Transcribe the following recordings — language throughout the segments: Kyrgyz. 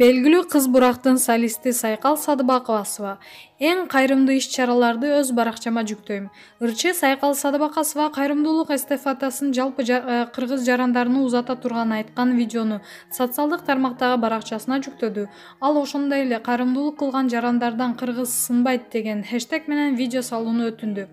Белгилүү кыз бурактын солисти Сайкал Садыбакова. Эң кайрымдуу иш-чараларды өз баракчама жүктөйм. Ырчы Сайкал Садыбакова кайрымдуулук эстафетасын жалпы кыргыз жарандарына узата турганын айткан видеону социалдык тармактагы баракчасына жүктөдү. Ал ошондой эле кайрымдуулук кылган жарандардан кыргыз сынбайт деген хэштег менен видео салууну өтүндү.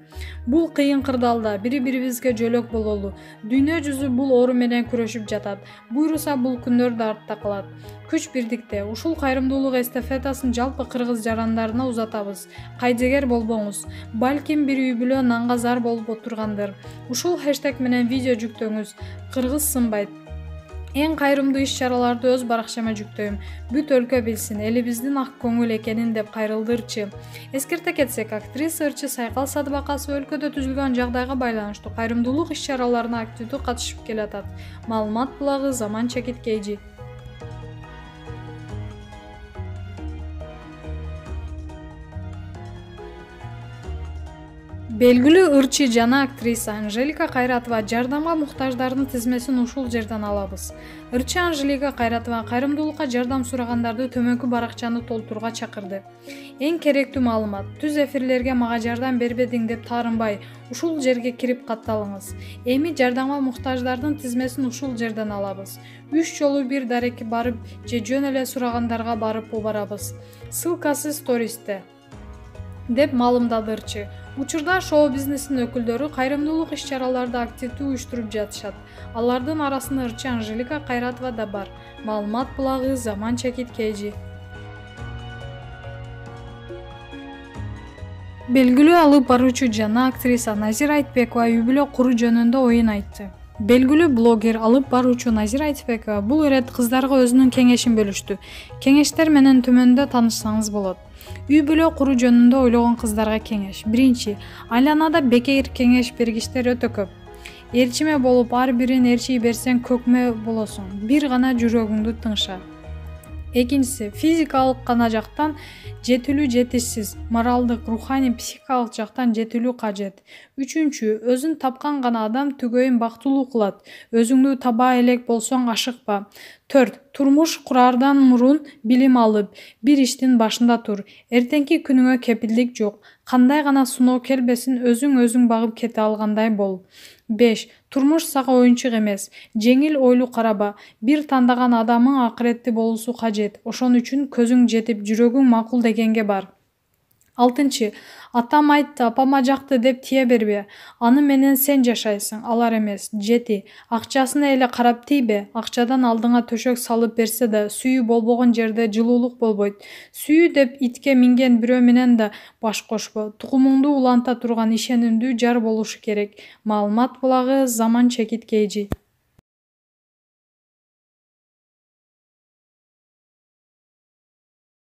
Бул кыйын кырдаалда бири-бирибизге жөлөк бололу. Дүйнө жүзү бул оору менен күрөшүп жатат. Буйруса бул күндөр да артта калат. Күч бирдикте ушул кайрымдуулук эстафетасын жалпы кыргыз жарандарына узатабыз. Кайдегер болбоңуз. Балким бир үй бүлө нанга зар болуп отургандыр. Ушул хэштег менен видео жүктөңүз. Кыргыз сынбайт. Эң кайрымдуу иш-чараларды өз баракчама жүктөйм. Бүт өлкө билсин, элибиздин ак көңүл экенин деп кайрылды Ырчы. Эскерте кетсек, актриса Ырчы Сайкал Садыбакова өлкөдө түзүлгөн жагдайга байланыштуу кайрымдуулук иш-чараларына активдүү катышып келатат. Маалымат булагы Заман Чекиткейжи. Белгилүү ырчы жана актриса Анжелика Кайратова жардамга муктаждардын тизмесин ушул жерден алабыз. Ырчы Анжелика Кайратова кайрымдуулукка жардам сурагандарды төмөнкү баракчаны толтурууга чакырды. Эң керектүү маалымат: түз эфирлерге мага жардам бербедиң деп таарынбай, ушул жерге кирип катталыңыз. Эми жардамга муктаждардын тизмесин ушул жерден алабыз. 3 жолу бир дарекке барып же жөн эле сурагандарга барып барабыз. Ссылкасы стористе, деп маалымдады Ырчы. Учурда шоу-бизнестин өкүлдөрү кайрымдуулук иш-чараларды активдүү уюштуруп жатышат. Алардын арасында Ырчы Анжелика Кайратова да бар. Маалымат булагы Заман Чекиткейжи. Белгилүү алып баруучу жана актриса Назира Айтбекова үй бүлө куруу жөнүндө оюн айтты. Белгилүү блогер алып баруучу Назира Айтбекова бул ирет кыздарга өзүнүн кеңешин бөлүштү. Кеңештер менен төмөндө таанышсаңыз болот. Үй бүлө куруу жөнүндө ойлогон кыздарга кеңеш. Биринчи, айланада бекер кеңеш бергичтер өтө көп. Эрчиме болуп, ар бирин эрчий берсең көкмө болосуң. Бир гана жүрөгүңдү тыңша. Экинчиси, физикалык гана жактан жетилүү жетишсиз, моралдык, руханий, психикалык жактан жетилүү кажет. Үчүнчү, өзүн тапкан гана адам түгөйүн бактылуу кылат. Өзүңдү таба элек болсоң ашыкпа. 4. Турмуш курардан мурун билим алып, бир иштин башында тур. Эртеңки күнүңө кепилдик жок. Кандай гана сыноо келбесин, өзүң багып кете алгандай бол. 5. Турмуш сага оюнчук эмес. Жеңил ойлуу караба. Бир тандаган адамың акыретти болуусу кажет. Ошон үчүн көзүң жетип, жүрөгүң макул дегенге бар. 6. Атам айтты, апама жакты деп тие бербе. Аны менен сен жашайсың, алар эмес. 7. Акчасына эле карап тийбе. Акчадан алдыңа төшөк салып берсе да, сүйүү болбогон жерде жылуулук болбойт. Сүйүү деп итке минген бирөө менен да баш кошпо. Тукумуңду уланта турган ишенимдүү жар болушу керек. Маалымат булагы Заман Чекиткейжи.